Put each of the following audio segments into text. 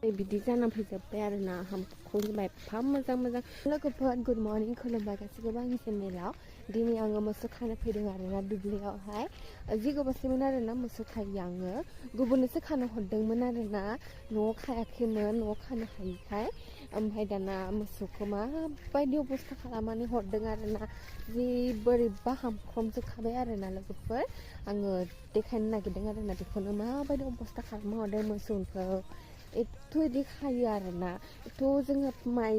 बिदि जाना फैजोब्बाय आरोना हामखौ जोबाय एफा मोजां मोजां लोगोफोर गुड मर्निं खुलुमबाय गासिखौबो आंनि चेनेलाव दिनै आङो मोसौ खानो फैदों आरोना दुब्लियावहाय जिगोबासैमोन आरोना मोसौ खायो आङो गुबुननोसो खानो हरदोंमोन आरोना न'आव खायाखैमोन न'आव खानो हायिखाय ओमफ्राय दाना मोसौखौ माबायदि अबस्था खालामनानै हरदों आरोना जि बोरैबा हामख्रमजोबखाबाय आरोना लोगोफोर आङो देखायनो नागिरदों आरोना बेखौनो माबायदि अबस्था खालामना हरदों मोसौखौ एथ' इदि खायो आरोना एथ' जोङो माइ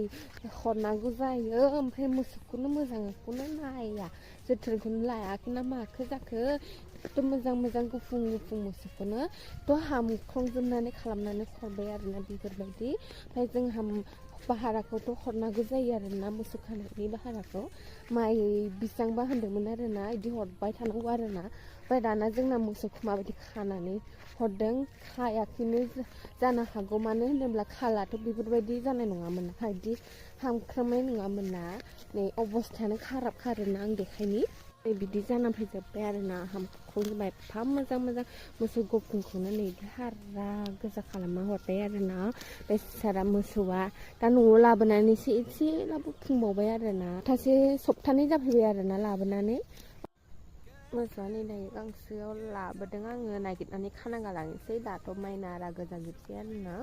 हरनांगौ जायो ओमफ्राय मोसौखौनो मोजांखौनो नाया जोथोनखौनो लायाखै ना माखो जाखो एथ' मोजां मोजां गुफुं गुफुं मोसौखौनो थ' हामख्रंजोबनानै खालामनानै हरबाय आरोना बेफोरबायदि ओमफ्राय जोंहा भाराखौथ' हरनांगौ जायो आरोना मोसौ खानायनि भाराखौ माइ बेसेबांबा होनदोंमोन आरोना इदि हरबाय थानांगौ आरोना ओमफ्राय दाना जोंना मोसौखौ माबायदि खानानै हरदों खायाखैनो जानो हागौ मानो होनोब्ला खालाथ' बेफोरबायदि जानाय नङामोन ना बिदि हामख्रमनाय नङामोन ना नै अबस्थायानो खाराबखा आरोना आं देखायनि बिदि जाना फैजोब्बाय आरोना हामखौ जोबाय एफा मोजां मोजां मोसौ गुफुंखौनो नै हारा गोजा खालामना हरबाय आरोना बेसारा मोसौआ दा न'आव लाबोनानैसो एसेब्लाबो फुंबावबाय आरोना सप्तानै जाफैबाय आरोना लाबोनानै मोसौआ नै दायो गांसोआव लाबोदों आङो नागिरनानै खाना गालांनोसै दाथ' माइ नारा गोजा जोबसै आरोना